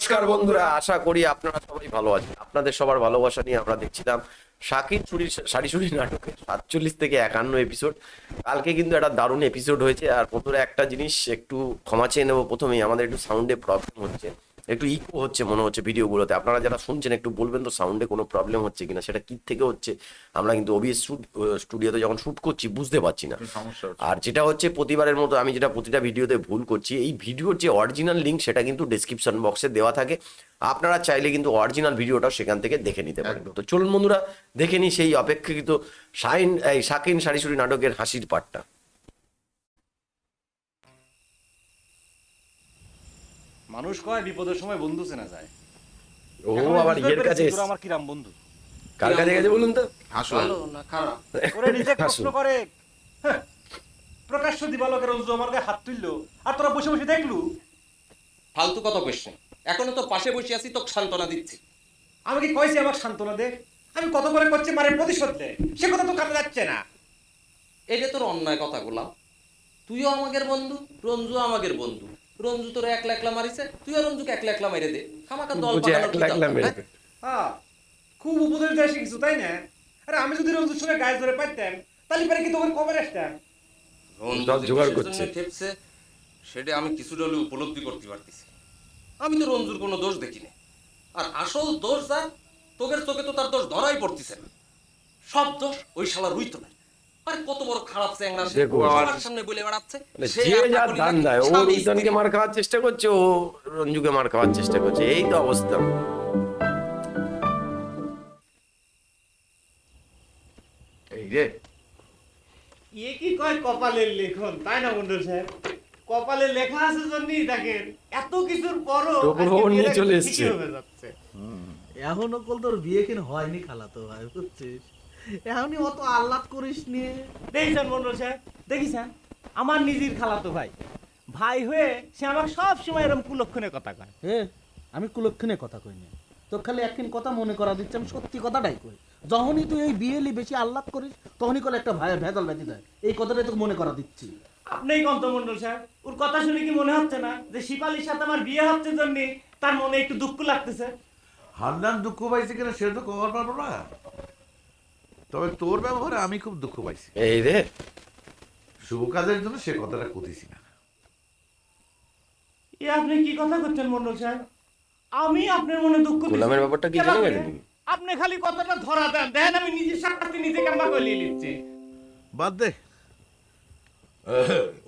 নমস্কার বন্ধুরা, আশা করি আপনারা সবাই ভালো আছেন। আপনাদের সবার ভালোবাসা নিয়ে আমরা দেখছিলাম শাকির সারিসুরি নাটকের 47 থেকে 51 এপিসোড। কালকে কিন্তু একটা দারুণ এপিসোড হয়েছে। আর বন্ধুরা, একটা জিনিস একটু ক্ষমা চেয়ে নেবো প্রথমেই, আমাদের একটু সাউন্ডে প্রবলেম হচ্ছে, একটু ইকো হচ্ছে মনে হচ্ছে ভিডিওগুলোতে। আপনারা যারা শুনছেন একটু বলবেন তো সাউন্ডে কোনো প্রবলেম হচ্ছে কিনা, সেটা কি থেকে হচ্ছে আমরা কিন্তু ওবিএস স্টুডিওতে যখন শুট করছি বুঝতে পারছি না। সমস্যা হচ্ছে। আর যেটা হচ্ছে প্রতিবারের মতো আমি যেটা প্রতিটা ভিডিওতে ভুল করছি, এই ভিডিওর যে অরিজিনাল লিঙ্ক সেটা কিন্তু ডেসক্রিপশন বক্সে দেওয়া থাকে। আপনারা চাইলে কিন্তু অরিজিনাল ভিডিওটাও সেখান থেকে দেখে নিতে পারেন। তো চলুন বন্ধুরা, দেখে নিই সেই অপেক্ষাকৃত শাকিন সারিসুরি নাটকের হাসির পাঠটা। মানুষ কয় বিপদের সময় বন্ধু চেনা যায়। ও এখন আমি আবার বুঝতে ইয়ের পেরেছি কাছে তোরা আমার কিরাম বন্ধু। কার কাছে গেছে বলুন তো? ভালো না খারাপ? ওরে নিজে প্রশ্ন হাসুন। করে, হ্যাঁ, প্রকাশ্য দিবালোকের রঞ্জু আমার গায়ে হাত তুললো আর তোরা বসে বসে দেখলু। ফালতু কত কোশ্চেন? এখনো তো পাশে বসে আছি, তোকে সান্ত্বনা দিচ্ছি। আমি কি কইছি আমার সান্ত্বনা দে? আমি কত করে করছি মারে প্রতিশোধ দে, সে কথা তো কানে যাচ্ছে না। এটা তোর অন্যায় কথাগুলা। তুইও আমাদের বন্ধু, রঞ্জু আমাদের বন্ধু। রঞ্জু তোর একলা একলা মারিছে, তুইও রঞ্জুকে একলা একলা মাইরে দে। খামাকা দল বুঝে পাকানোর কি একলা একলা দরকার, মেরে হ্যাঁ? দে। হ্যাঁ, খুব উপদেশ দেয় কিছু, তাই না? আরে আমি যদি রঞ্জুর সঙ্গে গায়ে ধরে পাইতাম তাহলে পরে কি তোমার কবে আসতাম? রঞ্জু দল যে জোগাড় কিসের করছে। জন্য খেপছে সেটা আমি কিছুটা হলেও উপলব্ধি করতে পারতেছি। আমি তো রঞ্জুর কোনো দোষ দেখি না। আর আসল দোষ যার, তোদের চোখে তো তার দোষ ধরাই পড়তেছে না। সব দোষ ওই শালা রুইতো না। আরে কত বড় খারাপ চ্যাংড়া সে, দেখো, সবার সামনে বলে বেড়াচ্ছে মানে সে যে আর যার কাকুলি ধান নাকি দেয়, ও স্বামী রুইতনকে স্ত্রী। মার খাওয়ার চেষ্টা করছে, ও রঞ্জুকে মার খাওয়ার চেষ্টা করছে, এই তো অবস্থা। এই রে, এ কি কয় কপালের লেখন, তাই না মন্ডল সাহেব? কপালে লেখা আছে জন্যই দেখেন এত কিছুর পরও টপুর আজকে খবর নিয়ে বিয়েটা চলে ঠিকই এসছে। হয়ে যাচ্ছে। এখনো কল তোর বিয়ে কিনা হয়নি খালাতো ভাই, বুঝছিস? এখনই অত আহ্লাদ করিস নিয়ে। দেখছেন মন্ডল সাহেব, দেখিছেন আমার নিজের খালাতো ভাই, ভাই হয়ে সে আমার সব সময় এরকম কুলক্ষণে কথা কয়। আমি কুলক্ষণে কথা কই না, তোর খালি একদিন কথা মনে করা দিচ্ছে, আমি সত্যি কথাটাই কই। যখনই তুই এই বিয়ে নিয়ে বেশি আহ্লাদ করিস তখনই কলে একটা ভাই ভেজাল ব্যাধি দেয়, এই কথাটাই তোকে মনে করা দিচ্ছি। আপনিই কন্ত মন্ডল সাহেব, ওর কথা শুনে কি মনে হচ্ছে না যে শিপালির সাথে আমার বিয়ে হচ্ছে জন্য তার মনে একটু দুঃখ লাগতেছে? হান্নান দুঃখ পাইছে কিনা সেটা তো কবার পারবো না, তবে তোর ব্যবহারে আমি খুব দুঃখ পাইছি। এই রে, শুভ কাজের জন্য সে কথাটা কতিছি না। এ আপনি কি কথা করছেন মন্ডল সাহেব? আমি আপনার মনে দুঃখ দিছি। গোলামের ব্যাপারটা কি কেন জেনে আপনি? গেছেন তুমি? আপনি খালি কথাটা ধরা দেন, দেখেন আমি নিজের সাক্ষাৎ নিজেকে আমরা কইলিয়ে নিচ্ছি। বাদ দে,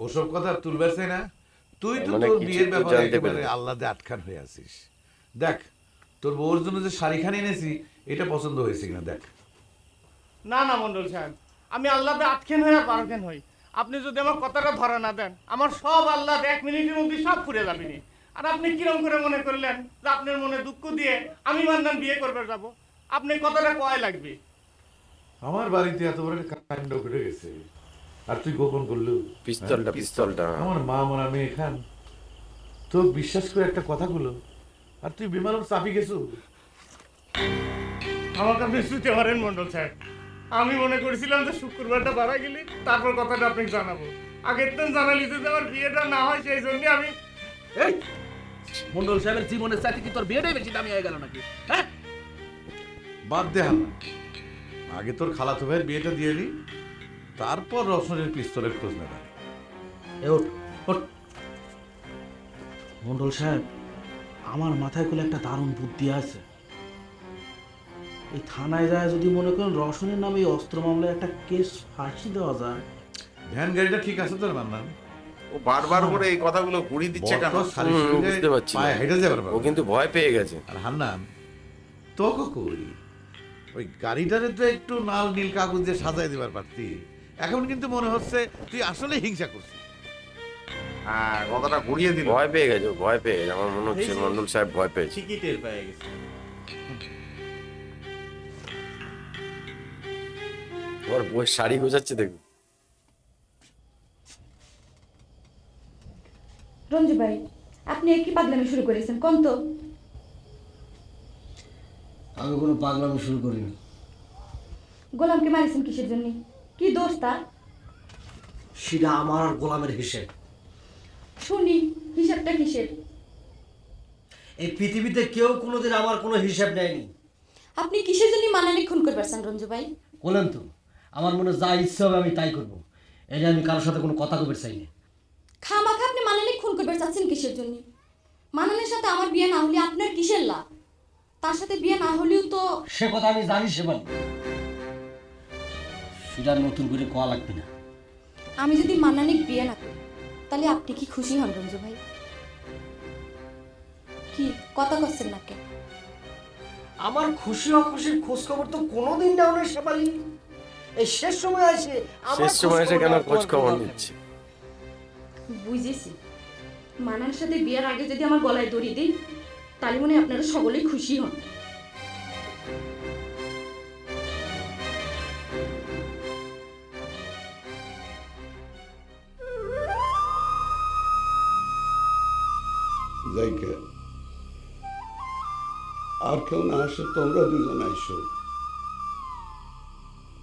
ওসব কথা আর তুলবার চাই না। তুই তো মানে তোর কিছু বিয়ের তো ব্যাপারে জানতে একেবারে পেরেছি। আল্লাদে আটখান হয়ে আছিস। দেখ, তোর বউর জন্য যে শাড়িখানি এনেছি এটা পছন্দ হয়েছে কিনা দেখ। না না মন্ডল সাহেব, আমি আল্লাহতে আটকেন হই আর বারোকেন হই, আপনি যদি আমার কথাটা ধরা না দেন আমার সব আল্লাহ 1 মিনিটের মধ্যে সব ফুরে যাবে নি। আর আপনি কিরম করে মনে করলেন যে আপনার মনে দুঃখ দিয়ে আমি মান্নান বিয়ে করবে যাব? আপনি কথাটা কয় লাগবে? আমার বাড়িতে এত বড় একটা কাণ্ড ঘটে গেছে আর তুই গোপন করলু। পিস্তলটা আমার মা মরা মেয়ে খান তো বিশ্বাস করে একটা কথাগুলো, আর তুই বিমানও চাপি গেছু। আমাকে আপনি শুতে পারেন মন্ডল সাহেব, আমি মনে করেছিলাম যে শুক্রবারটা বাড়া গেলি তারপর কথাটা আপনাকে জানাবো। আগের দিন জানালি যে আমার বিয়েটা না হয় সেই জন্য আমি। এই মন্ডল সাহেবের জীবনের চাইতে কি তোর বিয়েটাই বেশি দামি হয়ে গেল নাকি? হ্যাঁ, বাদ দে হাল্লা, আগে তোর খালাতো ভাইয়ের বিয়েটা দিয়ে দি, তারপর রসনের পিস্তলের খোঁজ নেবে। এ ওঠ, ওঠ। মন্ডল সাহেব, আমার মাথায় করে একটা দারুণ বুদ্ধি আছে। এই থানায় যায় যদি মনে করেন রসনের নামে এই অস্ত্র মামলায় একটা কেস ফাঁসি দেওয়া যায়। ভ্যান গাড়িটা ঠিক আছে তোর মান্নান? ও বারবার করে এই কথাগুলো ঘুরিয়ে দিচ্ছে কেন? বড় শাড়ি সঙ্গে বুঝতে পারছি না। পায়ে হেঁটে যাবার ও কিন্তু ভয় পেয়ে গেছে। আর হান্নান তোকে কই, ওই গাড়িটারে তো একটু লাল নীল কাগজ দিয়ে সাজাই দিবার পারতি। এখন কিন্তু মনে হচ্ছে তুই আসলে হিংসা করছিস। হ্যাঁ, কথাটা ঘুরিয়ে দিল। ভয় পেয়ে গেছে, ভয় পেয়ে গেছে। আমার মনে হচ্ছে মন্ডল সাহেব ভয় পেয়েছে। ঠিকই টের পেয়ে গেছে। ওর বউয়ের শাড়ি গোছাচ্ছে দেখুন। রঞ্জু ভাই, আপনি কি পাগলামি শুরু করেছেন কোন তো? আমি কোনো পাগলামি শুরু করিনি। গোলামকে মারিছেন কিসের জন্য? কি দোষ তার? সেটা আমার আর গোলামের হিসেব। শুনি, হিসাবটা কিসের? এই পৃথিবীতে কেউ কোনোদিন আমার কোনো হিসাব নেয়নি। আপনি কিসের জন্য মানানি খুন করবেন রঞ্জু ভাই? বলেন তো, আমার মনে যা ইচ্ছা হবে আমি তাই করবো। এটা আমি কারোর সাথে কোনো কথা কবে চাই না। খামাখা আপনি মানানি খুন করবেন চাচ্ছেন কিসের জন্য? মানানির সাথে আমার বিয়ে না হলে আপনার কিসের লাভ? তার সাথে বিয়ে না হলেও তো সে কথা আমি জানি সেবানি, সেটা নতুন করে কোয়া লাগবে না। আমি যদি মানানিক বিয়ে না করি তাহলে আপনি কি খুশি হন রঞ্জু ভাই? কি কথা করছেন না কেন? আমার খুশি অখুশির খোঁজ খবর তো কোনোদিন দেও না শেফালি। এই শেষ সময় আসে শেষ সময় এসে কেন খোঁজ খবর নিচ্ছে? বুঝেছি, মানার সাথে বিয়ের আগে যদি আমার গলায় দড়ি দিই তাহলে মনে হয় আপনারা সকলেই খুশি হন। যাইকে আর কেউ না আসে, তোমরা দুজন আইসো।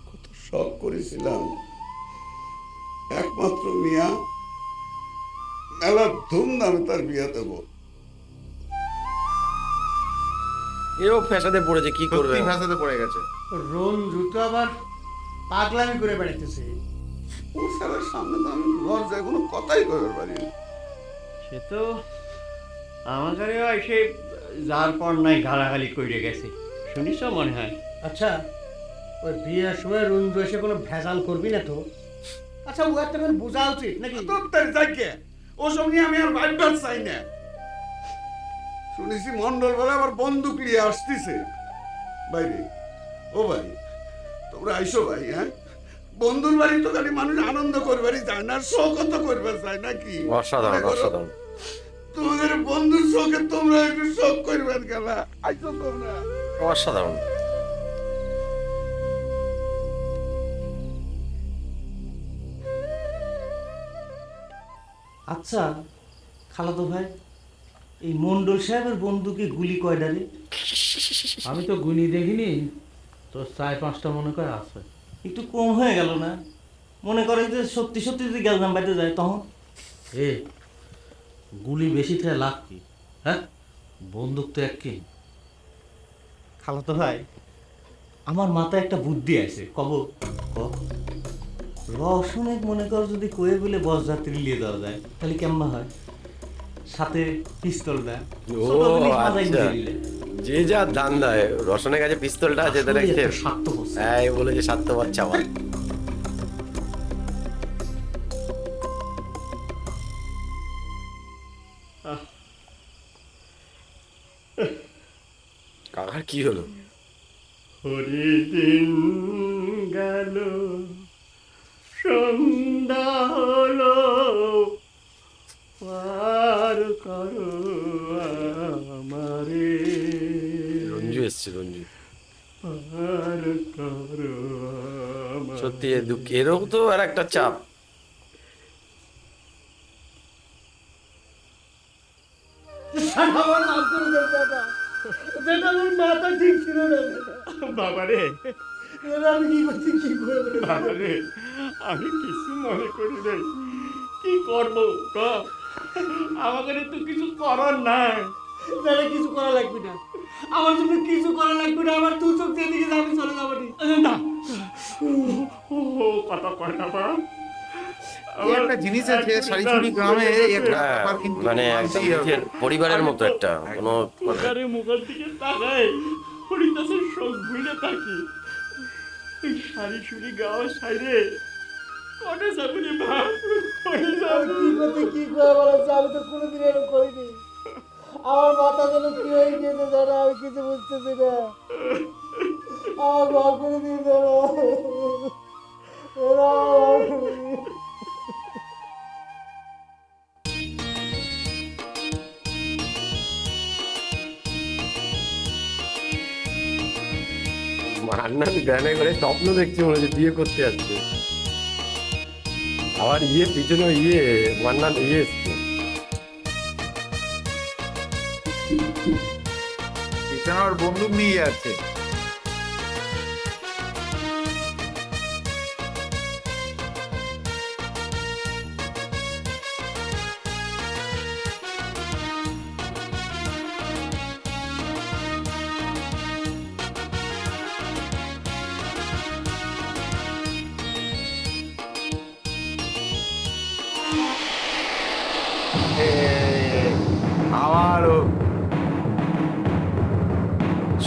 কত শখ করেছিলাম একমাত্র মিয়া, মেলা ধুমধামে তার বিয়ে দেবো। এও ফ্যাসাদে পড়েছে, কি করবে? সত্যি ভাষাতে পড়ে গেছে। রঞ্জু তো আবার পাগলামি করে বেড়াইতেছে। ও স্যারের সামনে তো আমি লজ্জায় কোনো কথাই কইবার পারি না। সে তো আমাদেরও এসে যার পর নাই গালাগালি করে গেছে, শুনিস মনে হয়। আচ্ছা, ওই বিয়ের সময় রঞ্জু এসে কোনো ভেজাল করবি না তো? আচ্ছা, ও একটা করে বোঝা উচিত নাকি? তোর যাইকে ওসব নিয়ে আমি আর ভাববার চাই না। শুনেছি মন্ডল বলে আবার বন্দুক নিয়ে আসতেছে বাইরে। ও ভাই, তোমরা আইসো ভাই। হ্যাঁ, বন্ধুর বাড়ি তো খালি মানুষ আনন্দ করবারই যায় না, শোকও তো করবার যায় নাকি? অসাধারণ, অসাধারণ। তোমাদের বন্ধুর শোকে তোমরা একটু শোক করবেন খেলা। আইসো তোমরা। অসাধারণ। আচ্ছা খালাতো ভাই, এই মন্ডল সাহেবের বন্ধুকে গুলি কয়ডারে? আমি তো গুনি দেখিনি, তো 4-5টা মনে করে আছে। একটু কম হয়ে গেল না? মনে করে যে সত্যি সত্যি যদি গ্যালজাম বাইতে যায় তখন? এ গুলি বেশি থেকে লাভ কি? হ্যাঁ, বন্দুক তো একই। খালাতো ভাই, আমার মাথায় একটা বুদ্ধি আছে, কব রসনে মনে কর যদি কয়ে বলে বস যাত্রী নিয়ে দেওয়া যায় তাহলে কেমন হয়? সাথে পিস্তল দেয়। ও আচ্ছা, যে যা দান দেয়। রসনের কাছে পিস্তলটা আছে, তাহলে এই বলে যে স্বার্থপর চাওয়াল। কাকার কি হলো? হরিদিন গেল, সন্ধ্যা হলো, পার করো আমারে, রঞ্জু এসছে, রঞ্জু। পার করো আমারে। সত্যি এ দুঃখ, এরও তো আর একটা চাপ। আমার নাম করে দেন দাদা, দাদা আমার মাথা ঠিক ছিল না দাদা। বাবারে, দাদা আমি কি করছি, কি করে বলে বাবারে, আমি কিছু মনে করি নাই। কি করবো ক? আমাদের তো কিছু করার নাই। দাদা কিছু করা লাগবে না, আমার জন্য কিছু করা লাগবে না। আমার দু চোখ যেদিকে যাবে আমি চলে যাবো না, ও কথা কয় না বা। এই একটা জিনিস আছে সারিছড়ি গ্রামে, এই একটা হ্যাঁ, ব্যাপার কিন্তু মানে একদম মানতেই হবে। নিজের পরিবারের মতো একটা কোনো মানে মুখারে মুখের দিকে তাকাই, হরিদাসের শোক ভুলে থাকি। এই সারি সুরি গাওয়া সাইরে কটে যাবনি ভাব, কটে যাবো। কি করতে কি করে বলো, আমি তো কোনোদিন এরকম করিনি। আমার মাথা যেন কি হয়ে গিয়েছে দাদা, আমি কিছু বুঝতেছি না। আমার মাফ করে দিন দাদা, মাফ করে দিন। মান্নান গানে করে স্বপ্ন দেখছে, মনে হচ্ছে বিয়ে করতে যাচ্ছে। আবার পিছনে মান্নান এসছে। পিছনে আমার বন্দুক নিয়ে যাচ্ছে।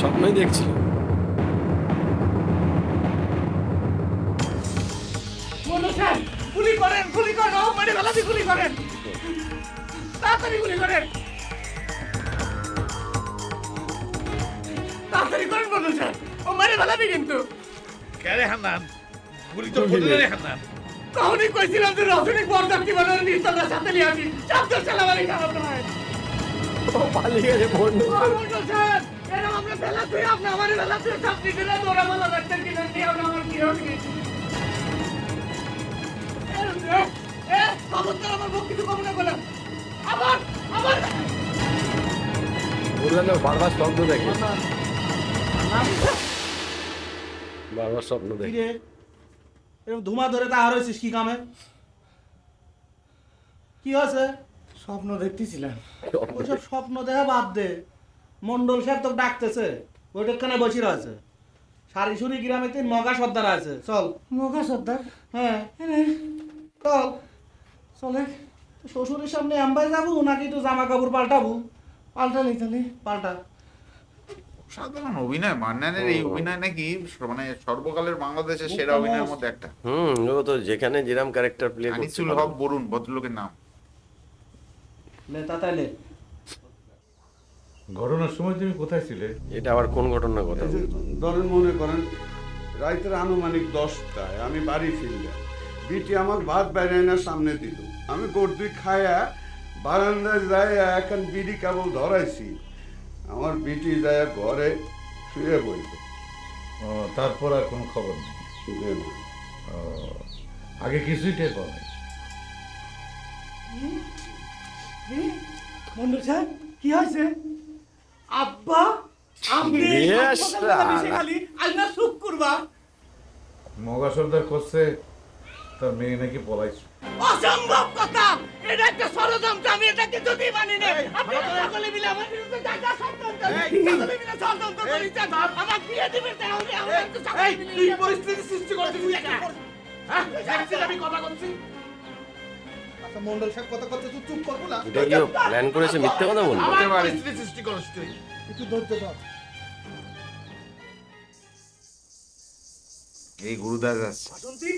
স্বপ্নই দেখছিল। মন্ডল সাহেব গুলি করেন, গুলি করেন, ও মেরে ফেলাবি, গুলি করেন, তাড়াতাড়ি গুলি করেন, তাড়াতাড়ি করেন মন্ডল সাহেব, ও মেরে ফেলাবি কিন্তু। কেরে হান্নান গুলি তো ফুটলে রে হান্নান। তখনই কইছিলাম যে রজনী বরযাত্রী বানানোর নিস্তলার সাথে নিয়ে আসি, শব্দ চালাবারি খারাপ নয়। ও পালিয়ে গেছে বন্ধু। মন্ডল সাহেব এরকম আমরা ফেলাতে, আপনি আমার ফেলাতে সব দিকে দৌড়া মালা রাখতেন কিনা নিয়ে আমার কি হবে? খবরদার আমার মুখ কিছু কম না বলেন। আবার আবার বললেন না বারবার স্বপ্ন দেখে, বারবার স্বপ্ন দেখে। কিরে এরকম ধুমা ধরে তা হারাইছিস কি কামে? কি হয়েছে? স্বপ্ন দেখতেছিলাম। ওইসব স্বপ্ন দেখা বাদ দে। মন্ডল সাহেব তোকে ডাকতেছে, ওইটাখানে বসে রয়েছে। সারিসুরি গ্রামে 3 মগা সর্দার আছে, চল। মগা সর্দার? হ্যাঁ চল। চলে শ্বশুরের সামনে আমবাই যাবো নাকি তো জামা কাপড় পাল্টাবো? পাল্টালি তাহলে পাল্টা। সাধারণ অভিনয়, মান্নানের এই অভিনয় নাকি মানে সর্বকালের বাংলাদেশের সেরা অভিনয়ের মধ্যে একটা। ও তো যেখানে যেরাম ক্যারেক্টার প্লে করছে। আনিসুল হক বরুণ ভদ্রলোকের নাম। লে তাতাইলে ঘটনার সময় তুমি কোথায় ছিলে? এটা আবার কোন ঘটনার কথা? এই যে ধরেন মনে করেন রাইতের আনুমানিক 10টায় আমি বাড়ি ফিরলাম, বিটি আমার ভাত বাইরে না সামনে দিল, আমি গর্দি খায়া বারান্দায় যায় এখন বিড়ি কেবল ধরাইছি, আমার বিটি যায় ঘরে শুয়ে বইল। তারপর আর কোনো খবর নেই? আগে কিছুই টের পাও নাই? মন্ডল সাহেব কি হয়েছে? আব্বা আপনি বেশ খালি আজ না শুক্রবার। মগা সর্দার করছে তার মেয়ে নাকি পলাইছে। অসম্ভব কথা, এটা একটা ষড়যন্ত্র, আমি এটাকে যদি মানি না। আপনি সকলে মিলে আমার বিরুদ্ধে জায়গা ষড়যন্ত্র, সকলে মিলে ষড়যন্ত্র করেছেন, আমার বিয়ে দিবেন তাহলে আমরা একটু সকলে মিলে এই পরিস্থিতি সৃষ্টি করতে দিই না। হ্যাঁ দেখছি আমি কথা বলছি। আচ্ছা মন্ডল সাহেব কথা করতে তুই চুপ করবো না? এটা কি প্ল্যান করেছে মিথ্যে কথা বলবো? আমার পরিস্থিতি সৃষ্টি করছিস তুই। একটু ধৈর্য ধর। এই গুরুদাস আসছে। বাসন্তী,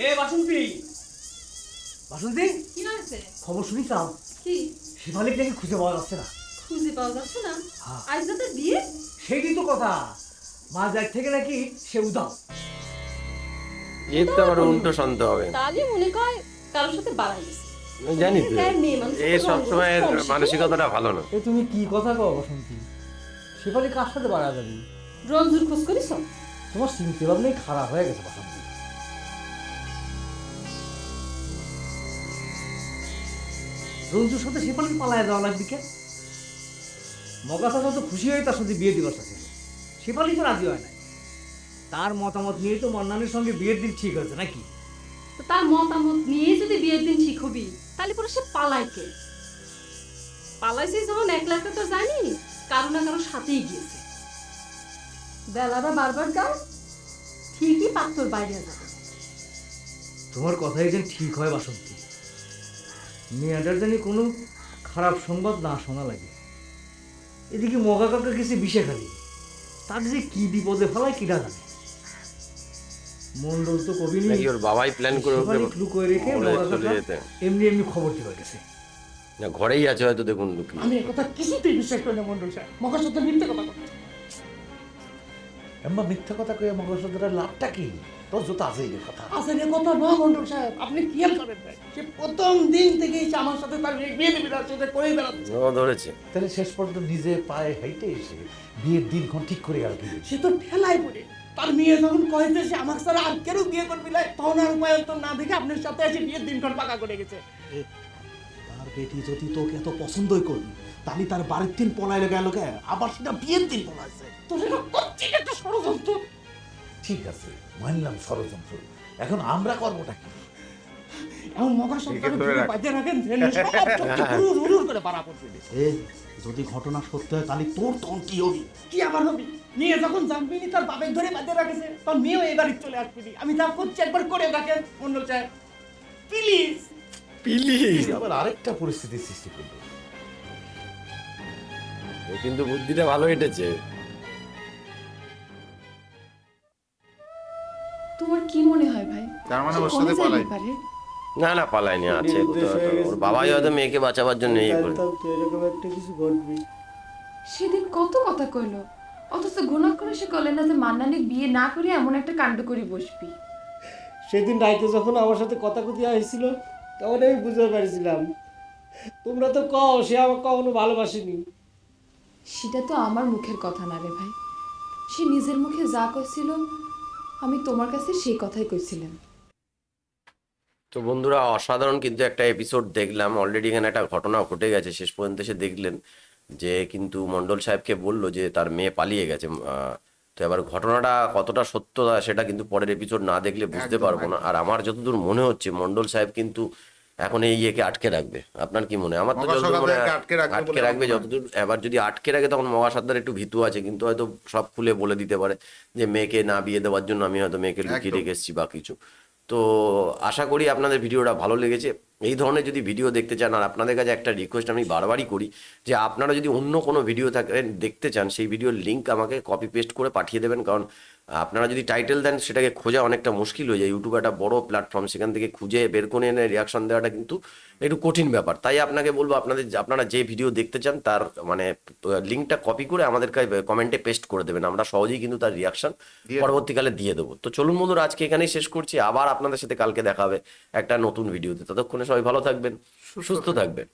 এ বাসন্তী, বাসন্তী কি হয়েছে? খবর শুনিতাম কি শিবালিক নাকি খুঁজে পাওয়া যাচ্ছে না। খুঁজে পাওয়া যাচ্ছে না? আজ রাতে বিয়ে? সেইটাই তো কথা, মাঝ রাত থেকে নাকি সে উদাও। এর তো আবার উল্টো শান্ত হবে। তাহলে মনে কয় কারোর সাথে বাড়াই গেছে। আমি জানি তো তার মেয়ে মানুষ এ সবসময় এর মানসিকতাটা ভালো না। এ তুমি কি কথা কও বাসন্তী? শিবালি কার সাথে বাড়া যাবি? রঞ্জুর খোঁজ করিস? তোমার চিন্তা ভাবনাই খারাপ হয়ে গেছে বাসন্তী। রঞ্জুর সাথে শিবালির পালায় যাওয়া লাগবে কেন? মগাসা যত খুশি হয়ে তার সাথে বিয়ে দিবস আছে, শিবালি তো রাজি হয় নাই। তার মতামত নিয়ে তো মন্নানের সঙ্গে বিয়ের দিন ঠিক হয়েছে নাকি? তো তার মতামত নিয়ে যদি বিয়ের দিন ঠিক হবি, তাহলে পরে সে পালায় কে? পালাইছে যখন একলা একলা তো জানি, কারো না কারো সাথেই গিয়েছে। বেলাটা বারবার যাও, ঠিকই পাত্তর বাইরে যাবে। তোমার কথাই যেন ঠিক হয় বাসন্তী, মেয়েটার জানি কোনো খারাপ সংবাদ না শোনা লাগে। এদিকে মগা কাকা কিছু বিষে খালি, তার যে কি বিপদে ফেলায় কিনা জানে। মন্ডল তো কবি নাকি ওর বাবাই প্ল্যান করে ওকে লুকোয় রেখে বলে মগা চলে কাকা যেতে। এমনি এমনি খবর দিতে গেছে। না ঘরেই আছে হয়তো, দেখুন লুকিয়ে। আমি একথা কিছুতেই বিশ্বাস করি না মন্ডল সাহেব, মগা সাথে মিথ্যে কথা বলছে। এম্মা মিথ্যা কথা কয়ে মগা সর্দারের লাভটা কি? তোর জুতো আছেই কথা। আসলে এ কথা না মন্ডল সাহেব, আপনি খেয়াল করেন না, সে প্রথম দিন থেকেই সে আমার সাথে তার বিয়ে দিবি না সেটা করেই বেড়াচ্ছে। ও ধরেছে। তাহলে শেষ পর্যন্ত নিজে পায়ে হেঁটে এসে বিয়ের দিনক্ষণ ঠিক করে আর কি। সে তো ঠেলায় পড়ে, তার মেয়ে যখন কয়েছে সে আমার ছাড়া আর কেউ বিয়ে করবি না, তখন আর উপায় তো না দেখে আপনার সাথে এসে বিয়ের দিনক্ষণ পাকা করে গেছে। তার বেটি যদি তোকে এত পছন্দই করবি, তাহলে তার বাড়ির দিন পলাইলে গেল কে? আবার সেটা বিয়ের দিন পলাইছে। তো সেটা করছি একটা ষড়যন্ত্র। ঠিক আছে মানলাম ষড়যন্ত্র, এখন আমরা করবোটা কি? এমন মগা সন্তান বাজে রাখেন করে পাড়া পড়ছে। এ যদি ঘটনা সত্যি হয় তাহলে তোর তখন কি হবি? কি আবার হবি? নিয়ে যখন জানবিনি তার বাপের ধরে বাজে রাখেছে, তখন মেয়েও এই বাড়ি চলে আসবিনি। আমি যা করছি একবার করে দেখেন মন্ডল সাহেব, প্লিজ প্লিজ। আবার আরেকটা পরিস্থিতির সৃষ্টি করলো। ও কিন্তু বুদ্ধিটা ভালো এঁটেছে। তোমার কি মনে হয় ভাই তার মানে সে ওর কমে সাথে যাইতে পালাই পারে? না না, পালায়নি, আছে কোথাও একটা। ওর বাবাই হয়তো মেয়েকে বাঁচাবার জন্য ইয়ে করে। এরকম একটা কিছু ঘটবে। সেদিন কত কথা কইলো, অথচ গুণা করে সে কলে না যে মান্নানির বিয়ে না করে এমন একটা কাণ্ড করে বসবি। সেদিন রাইতে যখন আমার সাথে কথা কথি হয়েছিল তখন আমি বুঝতে পারছিলাম তোমরা তো কও সে আমাকে কখনো ভালোবাসেনি। সেটা তো আমার মুখের কথা না রে ভাই, সে নিজের মুখে যা কইছিল আমি তোমার কাছে সেই কথাই কইছিলাম। তো বন্ধুরা, অসাধারণ কিন্তু একটা এপিসোড দেখলাম। অলরেডি এখানে একটা ঘটনা ঘটে গেছে, শেষ পর্যন্ত এসে দেখলেন যে কিন্তু মণ্ডল সাহেবকে বললো যে তার মেয়ে পালিয়ে গেছে। তো এবার ঘটনাটা কতটা সত্য সেটা কিন্তু পরের এপিসোড না দেখলে বুঝতে পারবো না। আর আমার যতদূর মনে হচ্ছে মণ্ডল সাহেব কিন্তু এখন এই ইয়েকে আটকে রাখবে। আপনার কি মনে হয়? আমার তো মগা যতদূর মনে হয় সরকারকে আটকে রাখবে আটকে বলে রাখবে আমার মনে হয়। যতদূর। এবার যদি আটকে রাখে তখন মগা সর্দার একটু ভীতু আছে, কিন্তু হয়তো সব খুলে বলে দিতে পারে যে মেয়েকে না বিয়ে দেওয়ার জন্য আমি হয়তো মেয়েকে লুকিয়ে একদম। রেখে এসেছি বা কিছু। তো আশা করি আপনাদের ভিডিওটা ভালো লেগেছে। এই ধরনের যদি ভিডিও দেখতে চান, আর আপনাদের কাছে একটা রিকোয়েস্ট আমি বারবারই করি যে আপনারা যদি অন্য কোনো ভিডিও থাকেন দেখতে চান, সেই ভিডিওর লিঙ্ক আমাকে কপি পেস্ট করে পাঠিয়ে দেবেন। কারণ আপনারা যদি টাইটেল দেন সেটাকে খোঁজা অনেকটা মুশকিল হয়ে যায়। ইউটিউব একটা বড় প্ল্যাটফর্ম, সেখান থেকে খুঁজে বের করে এনে রিয়াকশন দেওয়াটা কিন্তু একটু কঠিন ব্যাপার। তাই আপনাকে বলবো আপনারা যে ভিডিও দেখতে চান তার মানে লিঙ্কটা কপি করে আমাদেরকে কমেন্টে পেস্ট করে দেবেন। আমরা সহজেই কিন্তু তার রিয়াকশন পরবর্তীকালে দিয়ে দেবো। তো চলুন বন্ধুরা, আজকে এখানেই শেষ করছি। আবার আপনাদের সাথে কালকে দেখা হবে একটা নতুন ভিডিওতে। ততক্ষণে সবাই ভালো থাকবেন, সুস্থ থাকবেন।